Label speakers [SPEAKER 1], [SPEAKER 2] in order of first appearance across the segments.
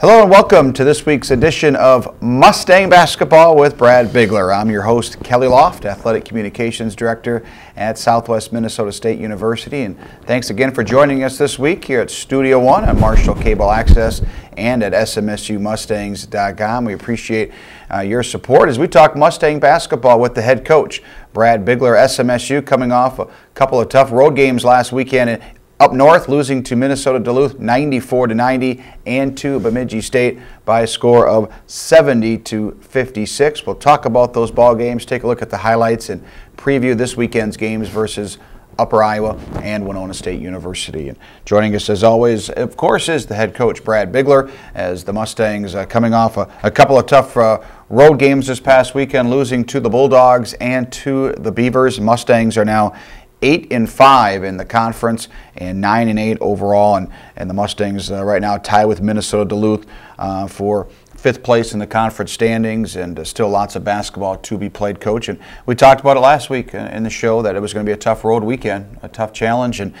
[SPEAKER 1] Hello and welcome to this week's edition of Mustang Basketball with Brad Bigler. I'm your host, Kelly Loft, Athletic Communications Director at Southwest Minnesota State University. And thanks again for joining us this week here at Studio One on Marshall Cable Access and at smsumustangs.com. We appreciate your support as we talk Mustang basketball with the head coach, Brad Bigler. SMSU coming off a couple of tough road games last weekend up north, losing to Minnesota Duluth 94-90 and to Bemidji State by a score of 70-56. We'll talk about those ball games, take a look at the highlights, and preview this weekend's games versus Upper Iowa and Winona State University. And joining us as always, of course, is the head coach, Brad Bigler, as the Mustangs coming off a couple of tough road games this past weekend, losing to the Bulldogs and to the Beavers. Mustangs are now 8-5 in the conference and 9-8 overall, and the Mustangs right now tie with Minnesota Duluth for 5th place in the conference standings, and still lots of basketball to be played, Coach. And we talked about it last week in the show that it was going to be a tough road weekend, a tough challenge, and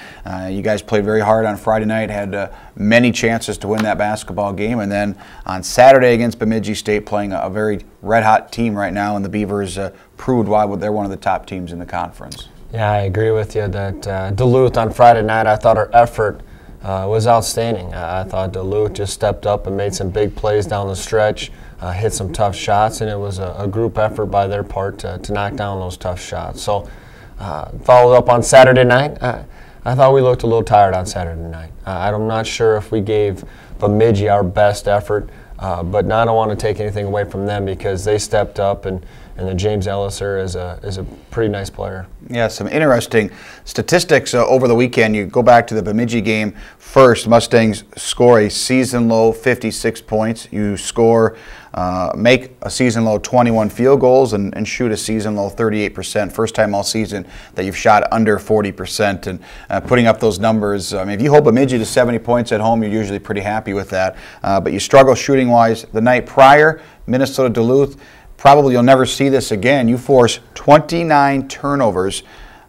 [SPEAKER 1] you guys played very hard on Friday night, had many chances to win that basketball game, and then on Saturday against Bemidji State, playing a very red-hot team right now, and the Beavers proved why they're one of the top teams in the conference.
[SPEAKER 2] Yeah, I agree with you that Duluth on Friday night, I thought our effort was outstanding. I thought Duluth just stepped up and made some big plays down the stretch, hit some tough shots, and it was a group effort by their part to knock down those tough shots. So followed up on Saturday night. I thought we looked a little tired on Saturday night. I'm not sure if we gave Bemidji our best effort, but I don't want to take anything away from them because they stepped up, and then James Elliser is a pretty nice player.
[SPEAKER 1] Yeah, some interesting statistics over the weekend. You go back to the Bemidji game first. Mustangs score a season-low 56 points. You make a season-low 21 field goals and shoot a season-low 38%. First time all season that you've shot under 40%. And putting up those numbers, I mean, if you hold Bemidji to 70 points at home, you're usually pretty happy with that. But you struggle shooting-wise. The night prior, Minnesota Duluth, probably you'll never see this again. You force 29 turnovers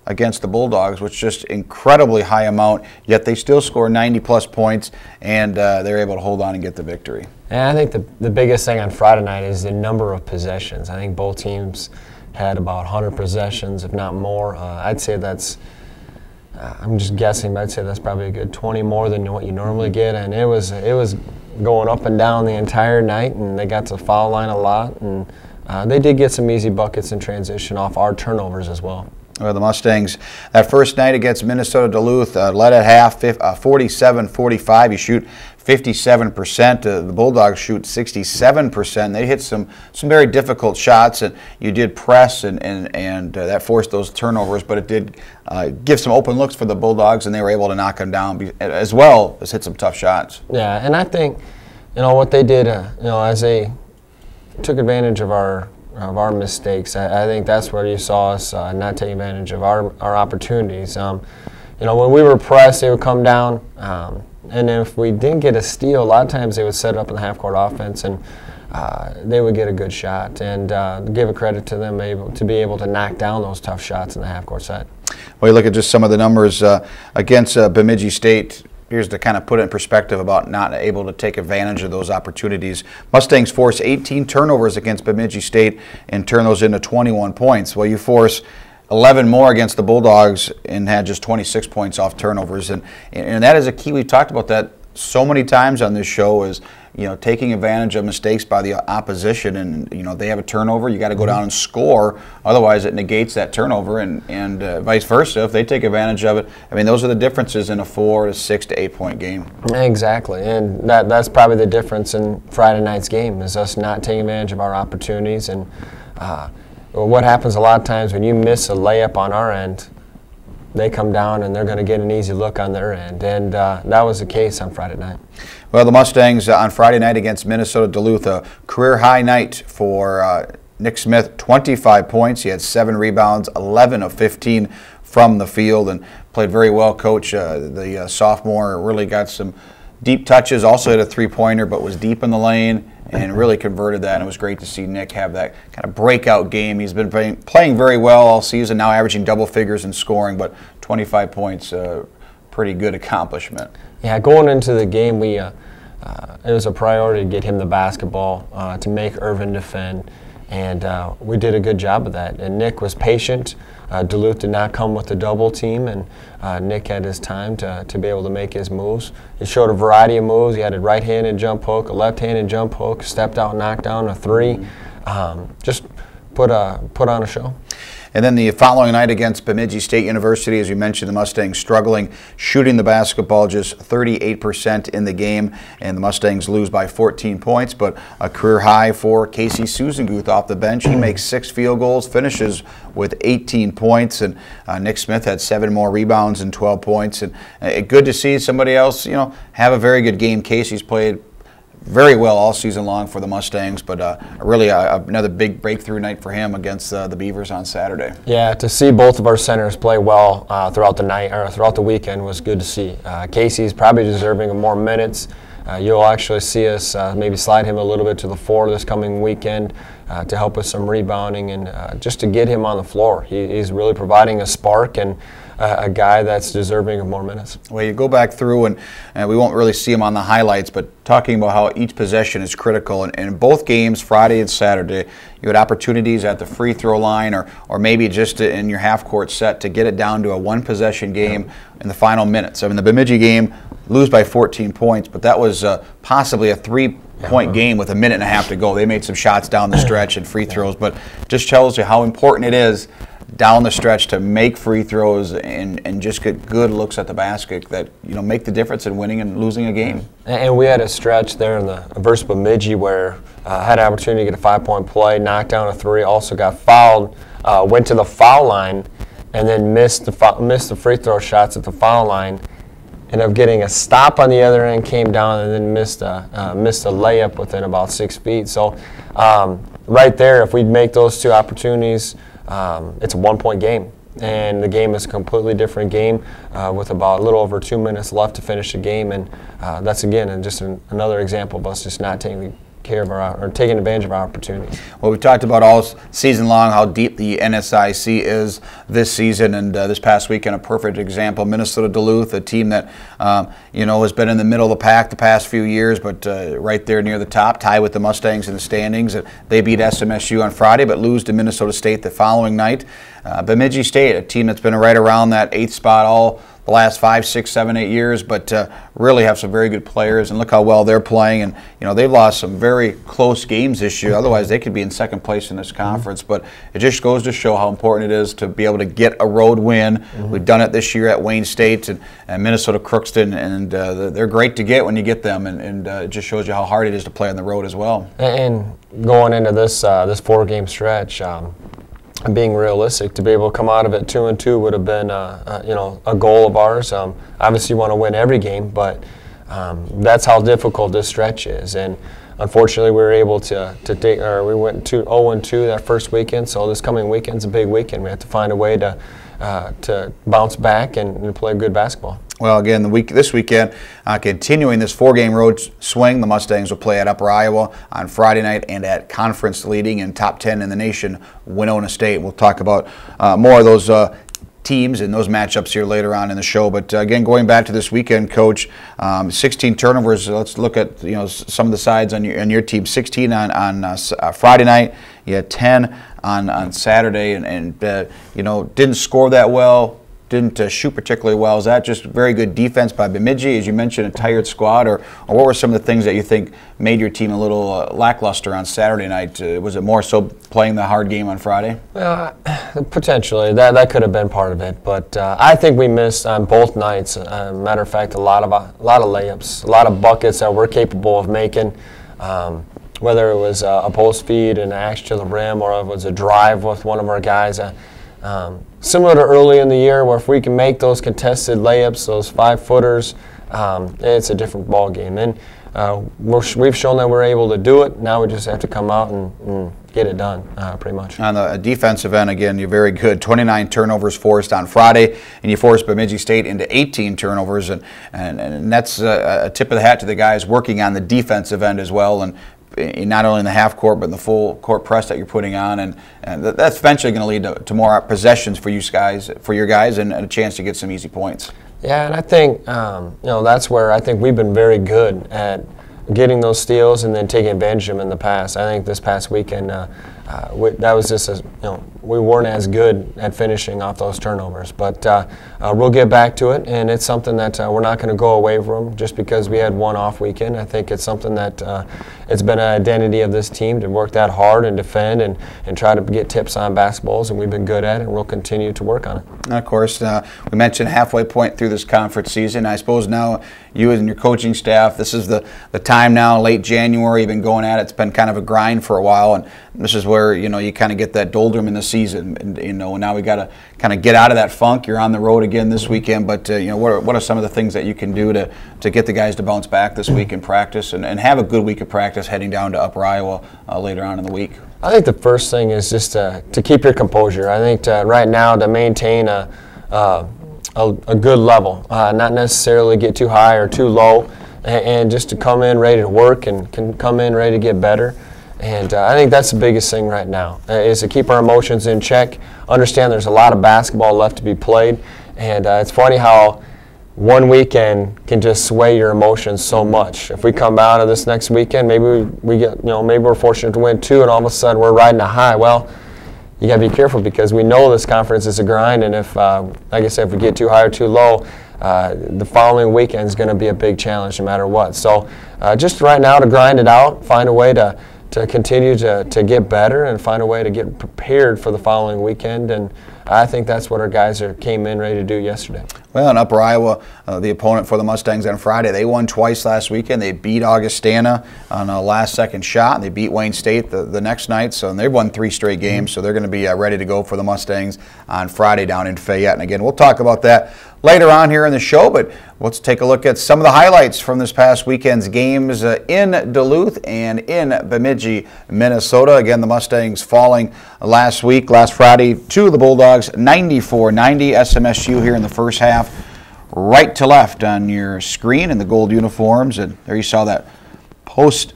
[SPEAKER 1] against the Bulldogs, which is just incredibly high amount, yet they still score 90-plus points, and they're able to hold on and get the victory.
[SPEAKER 2] And I think the biggest thing on Friday night is the number of possessions. I think both teams had about 100 possessions, if not more. I'd say that's, I'm just guessing, but I'd say that's probably a good 20 more than what you normally get, and it was going up and down the entire night, and they got to the foul line a lot, and they did get some easy buckets in transition off our turnovers as well.
[SPEAKER 1] Well, the Mustangs, that first night against Minnesota Duluth, led at half 47-45. You shoot 57%. The Bulldogs shoot 67%. They hit some very difficult shots, and you did press, and that forced those turnovers, but it did give some open looks for the Bulldogs, and they were able to knock them down as well as hit some tough shots.
[SPEAKER 2] Yeah, and I think, what they did, as they took advantage of our mistakes. I think that's where you saw us not take advantage of our opportunities. When we were pressed, they would come down, and if we didn't get a steal, a lot of times they would set up in the half-court offense, and they would get a good shot. And give a credit to them to be able to knock down those tough shots in the half-court set.
[SPEAKER 1] Well, you look at just some of the numbers against Bemidji State. Here's to kind of put it in perspective about not able to take advantage of those opportunities. Mustangs force 18 turnovers against Bemidji State and turn those into 21 points. Well, you force 11 more against the Bulldogs and had just 26 points off turnovers. And that is a key. We've talked about that so many times on this show, is taking advantage of mistakes by the opposition, and they have a turnover, you got to go down and score, otherwise it negates that turnover, and vice versa. If they take advantage of it, I mean, those are the differences in a 4 to 6 to 8 point game.
[SPEAKER 2] Exactly, and that's probably the difference in Friday night's game, is us not taking advantage of our opportunities. And what happens a lot of times when you miss a layup on our end, they come down and they're going to get an easy look on their end, and that was the case on Friday night.
[SPEAKER 1] Well, the Mustangs on Friday night against Minnesota Duluth, a career-high night for Nick Smith, 25 points. He had 7 rebounds, 11 of 15 from the field, and played very well, Coach. The sophomore really got some deep touches, also hit a three-pointer, but was deep in the lane and really converted that, and it was great to see Nick have that kind of breakout game. He's been playing very well all season, now averaging double figures in scoring, but 25 points, pretty good accomplishment.
[SPEAKER 2] Yeah, going into the game, we it was a priority to get him the basketball, to make Irvin defend, and we did a good job of that. And Nick was patient. Duluth did not come with a double team, and Nick had his time to be able to make his moves. He showed a variety of moves. He had a right-handed jump hook, a left-handed jump hook, stepped out, knocked down a three. Just put on a show.
[SPEAKER 1] And then the following night against Bemidji State University, as you mentioned, the Mustangs struggling, shooting the basketball just 38% in the game, and the Mustangs lose by 14 points, but a career high for Casey Susanguth off the bench. He makes 6 field goals, finishes with 18 points, and Nick Smith had 7 more rebounds and 12 points. And good to see somebody else, have a very good game. Casey's played very well all season long for the Mustangs, but really another big breakthrough night for him against the Beavers on Saturday.
[SPEAKER 2] Yeah, to see both of our centers play well throughout the night or throughout the weekend was good to see. Casey's probably deserving of more minutes. You'll actually see us maybe slide him a little bit to the floor this coming weekend to help with some rebounding and just to get him on the floor. He's really providing a spark and a guy that's deserving of more minutes.
[SPEAKER 1] Well, you go back through, and we won't really see him on the highlights, but talking about how each possession is critical. And in both games, Friday and Saturday, you had opportunities at the free throw line or maybe just in your half-court set to get it down to a one-possession game in the final minutes. I mean, the Bemidji game, lose by 14 points, but that was possibly a 3-point game with a minute and a half to go. They made some shots down the stretch and free throws, but just tells you how important it is down the stretch to make free throws and just get good looks at the basket that make the difference in winning and losing a game.
[SPEAKER 2] And we had a stretch there in the versus Bemidji where had an opportunity to get a 5-point play, knocked down a 3, also got fouled, went to the foul line, and then missed the free throw shots at the foul line. Ended up getting a stop on the other end, came down, and then missed a layup within about 6 feet. So right there, if we'd make those 2 opportunities, it's a 1-point game, and the game is a completely different game with about a little over 2 minutes left to finish the game, and that's again just another example of us just not taking care of taking advantage of our opportunities.
[SPEAKER 1] Well, we talked about all season long how deep the NSIC is this season, and this past weekend a perfect example. Minnesota Duluth, a team that has been in the middle of the pack the past few years, but right there near the top, tied with the Mustangs in the standings. They beat SMSU on Friday, but lose to Minnesota State the following night. Bemidji State, a team that's been right around that 8th spot all the last 5, 6, 7, 8 years, but really have some very good players, and look how well they're playing. And they've lost some very close games this year. Otherwise, they could be in second place in this conference. But it just goes to show how important it is to be able to get a road win. We've done it this year at Wayne State and Minnesota Crookston, and they're great to get when you get them. And it just shows you how hard it is to play on the road as well.
[SPEAKER 2] And going into this 4-game stretch. Being realistic, to be able to come out of it 2-2 would have been a goal of ours. Obviously, you want to win every game, but that's how difficult this stretch is. And unfortunately, we were able to take, or we went 0-2 that first weekend. So this coming weekend's a big weekend. We have to find a way to bounce back and play good basketball.
[SPEAKER 1] Well, again, this weekend, continuing this 4-game road swing, the Mustangs will play at Upper Iowa on Friday night and at conference leading and top 10 in the nation, Winona State. We'll talk about more of those teams and those matchups here later on in the show. But again, going back to this weekend, Coach, 16 turnovers. Let's look at some of the sides on your team. 16 on Friday night. You had 10 on Saturday, and didn't score that well. Didn't shoot particularly well. Is that just very good defense by Bemidji, as you mentioned, a tired squad, or what were some of the things that you think made your team a little lackluster on Saturday night? Was it more so playing the hard game on Friday?
[SPEAKER 2] Potentially. That could have been part of it, but I think we missed on both nights. Matter of fact, a lot of layups, a lot of buckets that we're capable of making. Whether it was a post feed and ash to the rim, or it was a drive with one of our guys. Similar to early in the year, where if we can make those contested layups, those 5-footers, it's a different ball game. And we've shown that we're able to do it. Now we just have to come out and get it done, pretty much.
[SPEAKER 1] On the defensive end, again, you're very good. 29 turnovers forced on Friday, and you forced Bemidji State into 18 turnovers, and that's a tip of the hat to the guys working on the defensive end as well. And not only in the half court, but in the full court press that you're putting on, and that's eventually going to lead to more possessions for your guys, and a chance to get some easy points.
[SPEAKER 2] Yeah, and I think that's where I think we've been very good at getting those steals and then taking advantage of them in the past. I think this past weekend, that was just we weren't as good at finishing off those turnovers. But we'll get back to it, and it's something that we're not going to go away from just because we had one off weekend. I think it's something that it's been an identity of this team to work that hard and defend and try to get tips on basketballs, and we've been good at it, and we'll continue to work on it.
[SPEAKER 1] And of course, we mentioned halfway point through this conference season. I suppose now you and your coaching staff, this is the time now, late January, you've been going at it. It's been kind of a grind for a while, and this is where you kind of get that doldrum in the season. And now we got to kind of get out of that funk. You're on the road again this weekend, but what are some of the things that you can do to get the guys to bounce back this week in practice and have a good week of practice heading down to Upper Iowa later on in the week?
[SPEAKER 2] I think the first thing is just to keep your composure. I think right now to maintain a good level, not necessarily get too high or too low, and just to come in ready to work and can come in ready to get better. And I think that's the biggest thing right now, is to keep our emotions in check, understand there's a lot of basketball left to be played, and it's funny how one weekend can just sway your emotions so much. If we come out of this next weekend, maybe we get, maybe we're fortunate to win 2, and all of a sudden we're riding a high. Well, you got to be careful because we know this conference is a grind, and if, like I said, if we get too high or too low, the following weekend is going to be a big challenge no matter what. So just right now to grind it out, find a way to continue to get better and find a way to get prepared for the following weekend, and I think that's what our guys came in ready to do yesterday. Well,
[SPEAKER 1] in Upper Iowa, the opponent for the Mustangs on Friday, they won twice last weekend. They beat Augustana on a last-second shot, and they beat Wayne State the next night. So they've won 3 straight games, so they're going to be ready to go for the Mustangs on Friday down in Fayette. And again, we'll talk about that later on here in the show, but let's take a look at some of the highlights from this past weekend's games in Duluth and in Bemidji, Minnesota. Again, the Mustangs falling last Friday to the Bulldogs, 94-90. SMSU here in the first half, right to left on your screen in the gold uniforms. And there you saw that post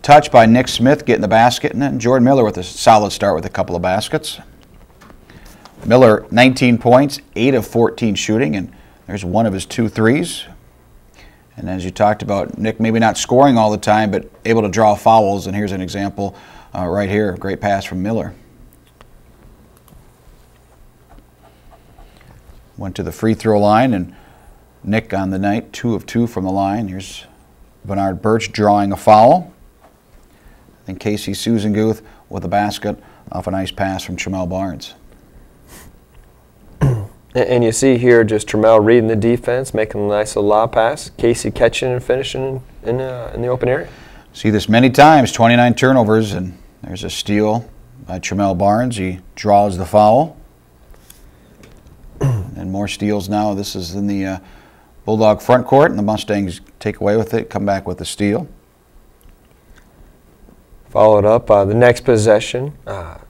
[SPEAKER 1] touch by Nick Smith getting the basket, and then Jordan Miller with a solid start with a couple of baskets. Miller, 19 points, 8 of 14 shooting, and there's one of his 2 threes. And as you talked about, Nick maybe not scoring all the time, but able to draw fouls, and here's an example right here. Great pass from Miller. Went to the free throw line, and Nick on the night, 2 of 2 from the line. Here's Bernard Birch drawing a foul. And Casey Susanguth with a basket off a nice pass from Tramel Barnes.
[SPEAKER 2] And you see here just Tramel reading the defense, making a nice little lob pass. Casey catching and finishing in the open area.
[SPEAKER 1] See this many times, 29 turnovers, and there's a steal by Tramel Barnes. He draws the foul. And more steals now. This is in the Bulldog front court, and the Mustangs take away with it, come back with the steal.
[SPEAKER 2] Followed up the next possession.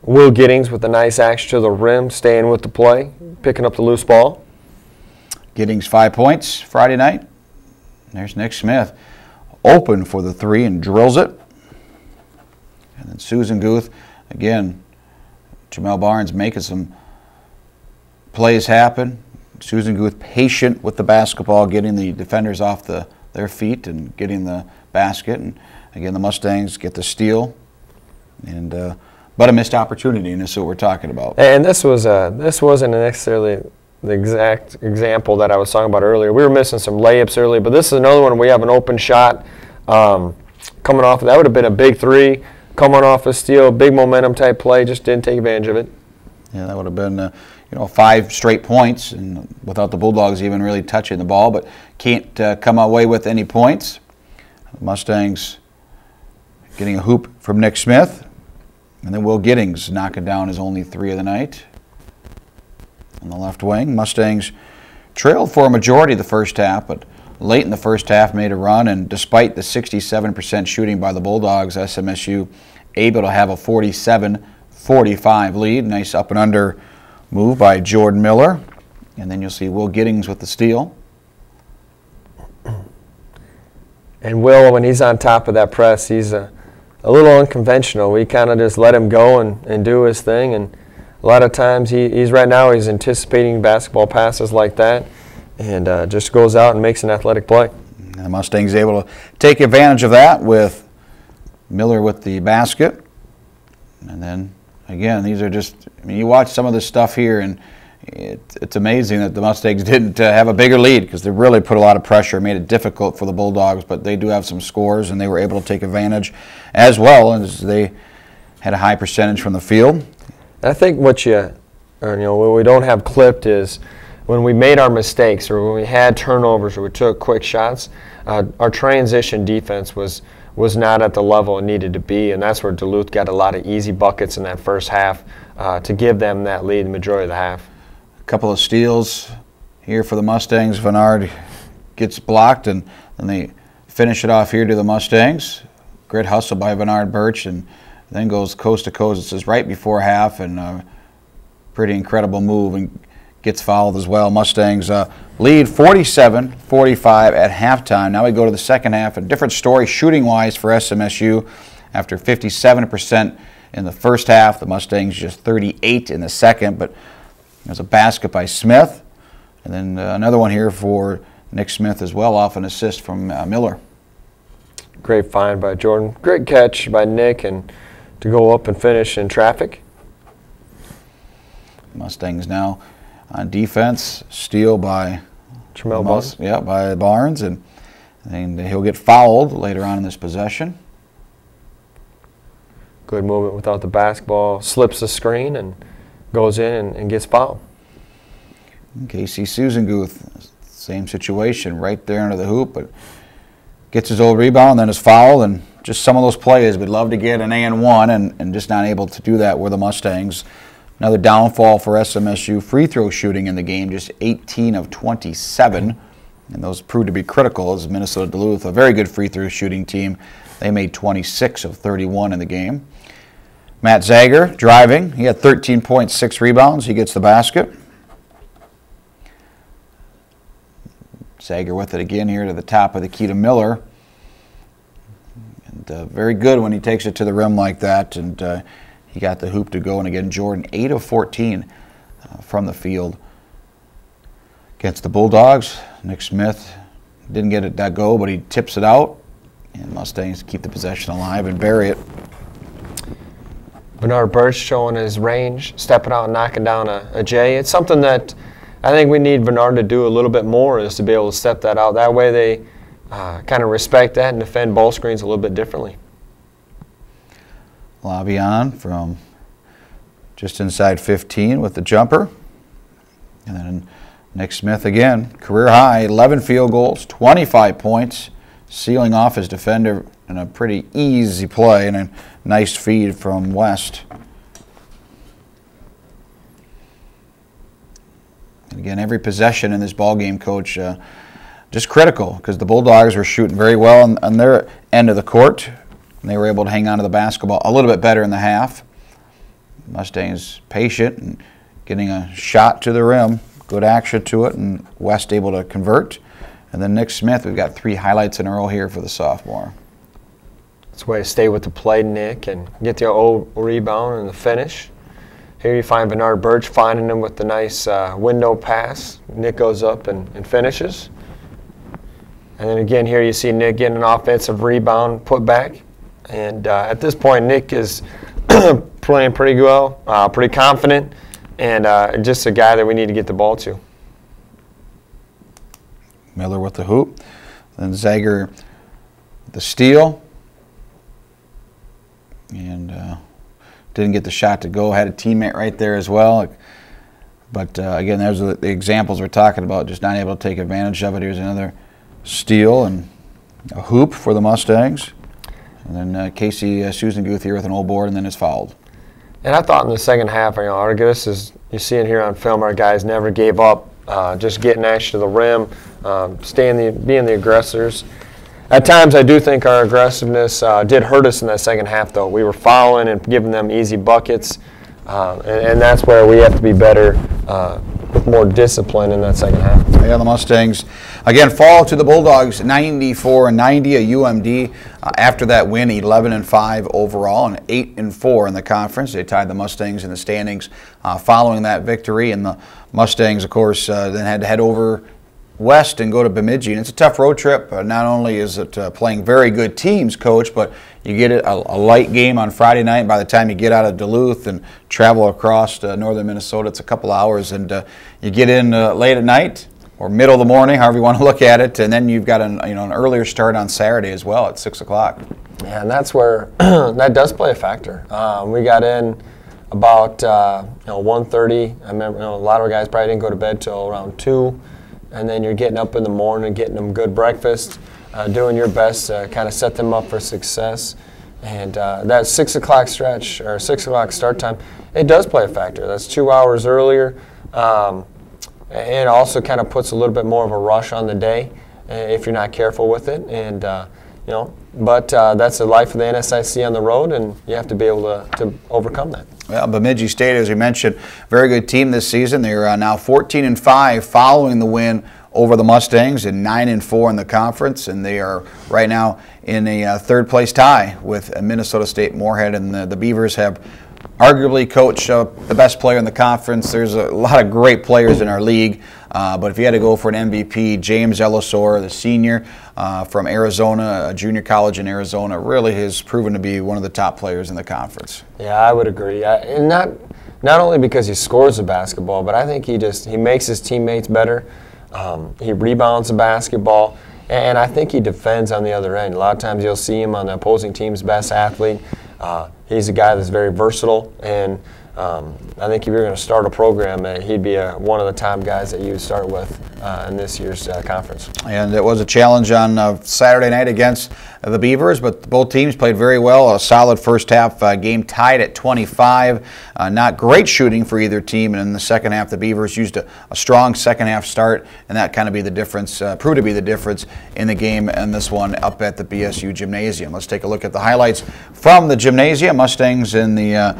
[SPEAKER 2] Will Giddings with a nice action to the rim, staying with the play, picking up the loose ball.
[SPEAKER 1] Giddings 5 points Friday night. There's Nick Smith, open for the 3 and drills it. And then Susanguth, again, Tramel Barnes making some plays happen. Susanguth patient with the basketball, getting the defenders off their feet and getting the basket. And again, the Mustangs get the steal, and but a missed opportunity, and this is what we're talking about.
[SPEAKER 2] And this wasn't necessarily the exact example that I was talking about earlier. We were missing some layups early, but this is another one where we have an open shot coming off. That would have been a big 3, coming off a steal, big momentum type play. Just didn't take advantage of it.
[SPEAKER 1] Yeah, that would have been 5 straight points, and without the Bulldogs even really touching the ball, but can't come away with any points. The Mustangs getting a hoop from Nick Smith, and then Will Giddings knocking down his only 3 of the night. On the left wing, Mustangs trailed for a majority of the first half, but late in the first half made a run, and despite the 67% shooting by the Bulldogs, SMSU able to have a 47-45 lead. Nice up and under move by Jordan Miller, and then you'll see Will Giddings with the steal.
[SPEAKER 2] And Will, when he's on top of that press, he's a little unconventional. We kind of just let him go and do his thing, and a lot of times he's anticipating basketball passes like that, and just goes out and makes an athletic play.
[SPEAKER 1] And the Mustangs able to take advantage of that with Miller with the basket. And then, again, these are just, I mean, you watch some of this stuff here, and it's amazing that the Mustangs didn't have a bigger lead, because they really put a lot of pressure, made it difficult for the Bulldogs, but they do have some scores, and they were able to take advantage as well, as they had a high percentage from the field.
[SPEAKER 2] I think what what we don't have clipped is when we made our mistakes, or when we had turnovers, or we took quick shots, our transition defense was not at the level it needed to be, and that's where Duluth got a lot of easy buckets in that first half to give them that lead the majority of the half.
[SPEAKER 1] A couple of steals here for the Mustangs. Vennard gets blocked, and then they finish it off here to the Mustangs. Great hustle by Vennard Birch, and then goes coast to coast. It says right before half, and pretty incredible move, and gets fouled as well. Mustangs lead 47-45 at halftime. Now we go to the second half. A different story shooting-wise for SMSU. After 57% in the first half, the Mustangs just 38 in the second, but there's a basket by Smith, and then another one here for Nick Smith as well, off an assist from Miller.
[SPEAKER 2] Great find by Jordan. Great catch by Nick, and to go up and finish in traffic.
[SPEAKER 1] Mustangs now on defense, steal by
[SPEAKER 2] Tremel Barnes.
[SPEAKER 1] Yeah, by Barnes, and he'll get fouled later on in this possession.
[SPEAKER 2] Good movement without the basketball, slips the screen and goes in and gets fouled.
[SPEAKER 1] Casey Susanguth, same situation, right there under the hoop, but gets his old rebound and then is fouled, and just some of those plays we'd love to get an and-one, and just not able to do that with the Mustangs. Another downfall for SMSU. Free throw shooting in the game, just 18 of 27, and those proved to be critical as Minnesota Duluth, a very good free throw shooting team. They made 26 of 31 in the game. Matt Zager driving. He had 13.6 rebounds. He gets the basket. Zager with it again here to the top of the key to Miller. And very good when he takes it to the rim like that. And he got the hoop to go. And again, Jordan, 8 of 14 from the field. Against the Bulldogs, Nick Smith didn't get it that go, but he tips it out. And Mustangs keep the possession alive and bury it.
[SPEAKER 2] Vennard Birch showing his range, stepping out and knocking down a J. It's something that I think we need Vennard to do a little bit more, is to be able to step that out. That way they kind of respect that and defend ball screens a little bit differently.
[SPEAKER 1] Labian from just inside 15 with the jumper. And then Nick Smith again, career high, 11 field goals, 25 points, sealing off his defender in a pretty easy play and a nice feed from West. And again, every possession in this ball game, Coach, just critical, because the Bulldogs were shooting very well on their end of the court. And they were able to hang on to the basketball a little bit better in the half. Mustangs patient and getting a shot to the rim, good action to it, and West able to convert. And then Nick Smith, we've got 3 highlights in a row here for the sophomore.
[SPEAKER 2] It's a way to stay with the play, Nick, and get the old rebound and the finish. Here you find Vennard Birch finding him with the nice window pass. Nick goes up and finishes. And then again here you see Nick getting an offensive rebound put back. And at this point, Nick is playing pretty well, pretty confident, and just a guy that we need to get the ball to.
[SPEAKER 1] Miller with the hoop. Then Zager the steal. And didn't get the shot to go. Had a teammate right there as well. But again, those are the examples we're talking about, just not able to take advantage of it. Here's another steal and a hoop for the Mustangs. And then Casey Susanguth here with an old board, and then is fouled.
[SPEAKER 2] And I thought in the second half, our guys, as you see it here on film, our guys never gave up, just getting action to the rim, being the aggressors. At times, I do think our aggressiveness did hurt us in that second half, though. We were fouling and giving them easy buckets, and that's where we have to be better with more discipline in that second half.
[SPEAKER 1] Yeah, the Mustangs, again, fall to the Bulldogs 94-90 at UMD. After that win, 11-5 overall and 8-4 in the conference. They tied the Mustangs in the standings following that victory, and the Mustangs, of course, then had to head over west and go to Bemidji. And it's a tough road trip. Not only is it playing very good teams, Coach, but you get a light game on Friday night. And by the time you get out of Duluth and travel across northern Minnesota, it's a couple hours. And you get in late at night or middle of the morning, however you want to look at it. And then you've got an earlier start on Saturday as well at 6 o'clock.
[SPEAKER 2] Yeah, and that's where that does play a factor. We got in about 1:30. I remember a lot of guys probably didn't go to bed till around 2, and then you're getting up in the morning, getting them good breakfast, doing your best to kind of set them up for success. And that 6 o'clock stretch or 6 o'clock start time, it does play a factor. That's 2 hours earlier. It also kind of puts a little bit more of a rush on the day if you're not careful with it. And but that's the life of the NSIC on the road, and you have to be able to overcome that.
[SPEAKER 1] Well, Bemidji State, as you mentioned, very good team this season. They're now 14-5 following the win over the Mustangs and 9-4 in the conference, and they are right now in a third-place tie with Minnesota State Moorhead, and the Beavers have arguably coached the best player in the conference. There's a lot of great players in our league, but if you had to go for an MVP, James Ellisor, the senior from Arizona, a junior college in Arizona, really has proven to be one of the top players in the conference.
[SPEAKER 2] Yeah, I would agree. And not only because he scores the basketball, but I think he makes his teammates better. He rebounds the basketball, and I think he defends on the other end. A lot of times you'll see him on the opposing team's best athlete. He's a guy that's very versatile, and I think if you're going to start a program, he'd be one of the top guys that you would start with in this year's conference. And
[SPEAKER 1] it was a challenge on Saturday night against the Beavers, but both teams played very well. A solid first half game tied at 25. Not great shooting for either team, and in the second half, the Beavers used a strong second half start, and that kind of be the difference, proved to be the difference in the game and this one up at the BSU Gymnasium. Let's take a look at the highlights from the Gymnasium. Mustangs in the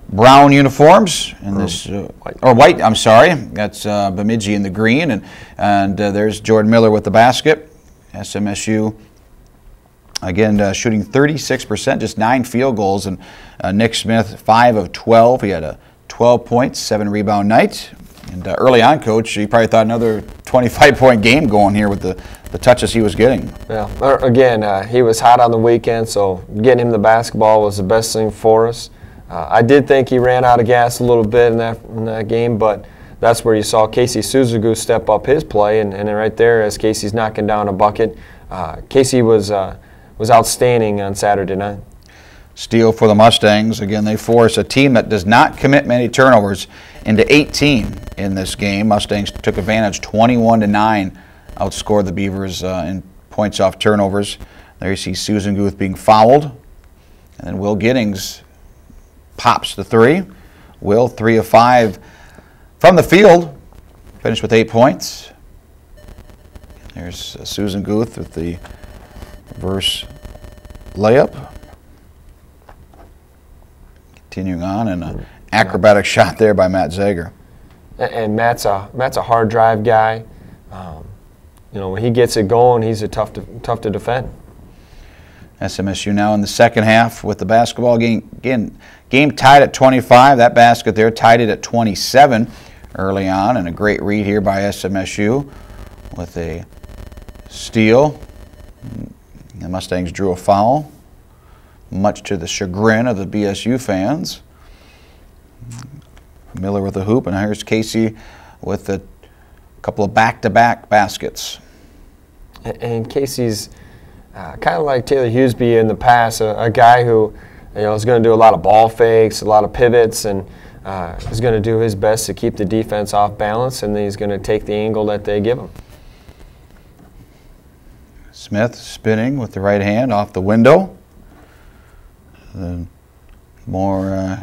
[SPEAKER 1] brown uniforms, and white. I'm sorry, that's Bemidji in the green, and there's Jordan Miller with the basket. SMSU again shooting 36%, just 9 field goals, and Nick Smith 5 of 12. He had a 12 points, 7 rebound night. And early on, Coach, you probably thought another 25-point game going here with the touches he was getting. Yeah,
[SPEAKER 2] again, he was hot on the weekend, so getting him the basketball was the best thing for us. I did think he ran out of gas a little bit in that game, but that's where you saw Casey Suzugu step up his play, and right there, as Casey's knocking down a bucket, Casey was outstanding on Saturday night.
[SPEAKER 1] Steal for the Mustangs. Again, they force a team that does not commit many turnovers into 18 in this game. Mustangs took advantage, 21-9, outscored the Beavers in points off turnovers. There you see Susan Guth being fouled, and then Will Giddings pops the 3. Will 3 of 5 from the field, finished with 8 points. There's Susan Guth with the reverse layup. Continuing on, and an acrobatic shot there by Matt Zager.
[SPEAKER 2] And Matt's a hard drive guy. When he gets it going, he's tough to defend.
[SPEAKER 1] SMSU now in the second half with the basketball game. Again, game tied at 25. That basket there tied it at 27 early on, and a great read here by SMSU with a steal. The Mustangs drew a foul, much to the chagrin of the BSU fans. Miller with a hoop, and here's Casey with a couple of back-to-back baskets.
[SPEAKER 2] And Casey's kind of like Taylor Hughesby in the past, a guy who is going to do a lot of ball fakes, a lot of pivots, and is going to do his best to keep the defense off balance, and then he's going to take the angle that they give him.
[SPEAKER 1] Smith spinning with the right hand off the window. Then more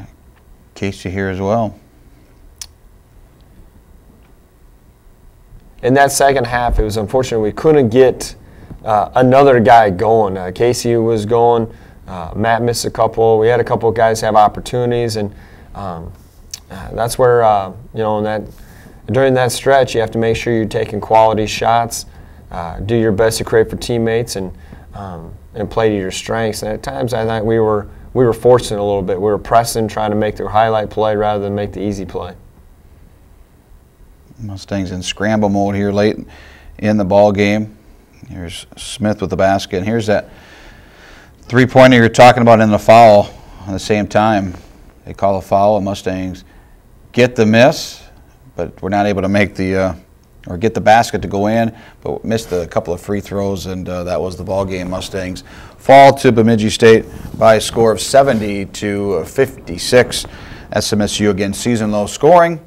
[SPEAKER 1] Casey here as well.
[SPEAKER 2] In that second half, it was unfortunate we couldn't get another guy going. Casey was going. Matt missed a couple. We had a couple of guys have opportunities, and that's where during that stretch you have to make sure you're taking quality shots, do your best to create for teammates, and play to your strengths. And at times I thought we were forcing a little bit. We were pressing, trying to make the highlight play rather than make the easy play.
[SPEAKER 1] Mustangs in scramble mode here late in the ball game. Here's Smith with the basket. And here's that three-pointer you're talking about in the foul. At the same time, they call a foul, and Mustangs get the miss, but we're not able to make the or get the basket to go in, but missed a couple of free throws, and that was the ball game. Mustangs fall to Bemidji State by a score of 70-56. SMSU again, season low scoring,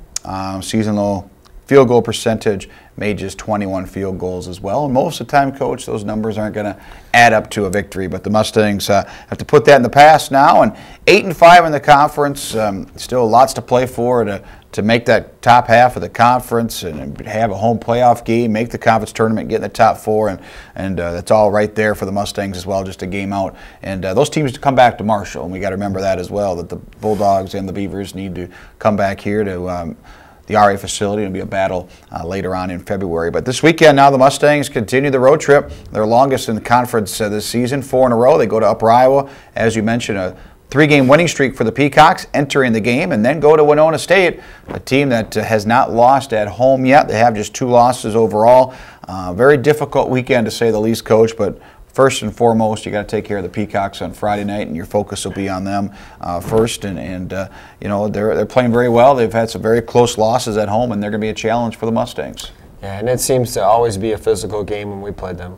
[SPEAKER 1] season low field goal percentage, made just 21 field goals as well. And most of the time, Coach, those numbers aren't going to add up to a victory. But the Mustangs have to put that in the past now. And 8-5 in the conference. Still lots to play for to make that top half of the conference and have a home playoff game, make the conference tournament, get in the top four. And that's all right there for the Mustangs as well, just a game out. And those teams come back to Marshall. And we got to remember that as well, that the Bulldogs and the Beavers need to come back here to the RA facility. It'll be a battle later on in February. But this weekend now the Mustangs continue the road trip, their longest in the conference this season, 4 in a row. They go to Upper Iowa, as you mentioned, a 3-game winning streak for the Peacocks entering the game, and then go to Winona State, a team that has not lost at home yet. They have just 2 losses overall. Very difficult weekend to say the least, Coach, but first and foremost, you got to take care of the Peacocks on Friday night, and your focus will be on them first. And you know, they're playing very well. They've had some very close losses at home, and they're going to be a challenge for the Mustangs. Yeah,
[SPEAKER 2] and it seems to always be a physical game when we play them.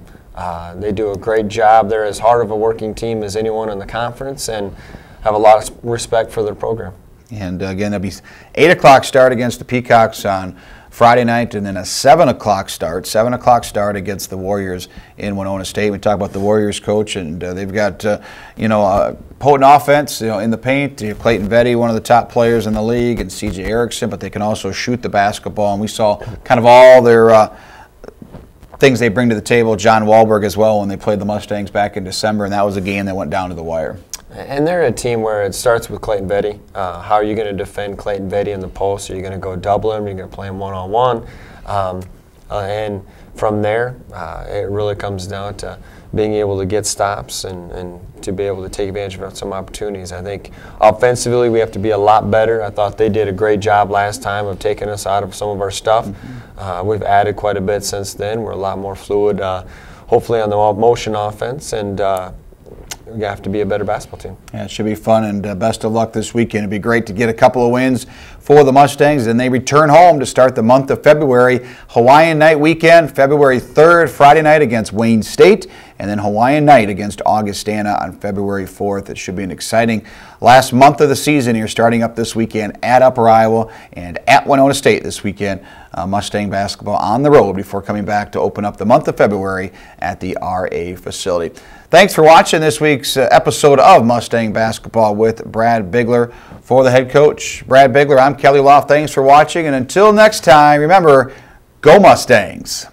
[SPEAKER 2] They do a great job. They're as hard of a working team as anyone in the conference, and have a lot of respect for their program.
[SPEAKER 1] And again, there'll be 8 o'clock start against the Peacocks on Friday night, and then a 7 o'clock start. 7 o'clock start against the Warriors in Winona State. We talk about the Warriors, Coach, and they've got potent offense, in the paint. Clayton Vetty, one of the top players in the league, and C.J. Erickson, but they can also shoot the basketball. And we saw kind of all their things they bring to the table. John Wahlberg as well, when they played the Mustangs back in December, and that was a game that went down to the wire.
[SPEAKER 2] And they're a team where it starts with Clayton Vetty. How are you going to defend Clayton Vetty in the post? Are you going to go double him? Are you going to play him one-on-one? And from there, it really comes down to being able to get stops and to be able to take advantage of some opportunities. I think offensively we have to be a lot better. I thought they did a great job last time of taking us out of some of our stuff. We've added quite a bit since then. We're a lot more fluid, hopefully on the motion offense, and we have to be a better basketball team.
[SPEAKER 1] Yeah, it should be fun, and best of luck this weekend. It'd be great to get a couple of wins for the Mustangs, and they return home to start the month of February. Hawaiian night weekend, February 3rd, Friday night against Wayne State, and then Hawaiian night against Augustana on February 4th. It should be an exciting last month of the season here, starting up this weekend at Upper Iowa and at Winona State this weekend. Mustang basketball on the road before coming back to open up the month of February at the RA facility. Thanks for watching this week's episode of Mustang Basketball with Brad Bigler. For the head coach, Brad Bigler, I'm Kelly Loft. Thanks for watching, and until next time, remember, go Mustangs!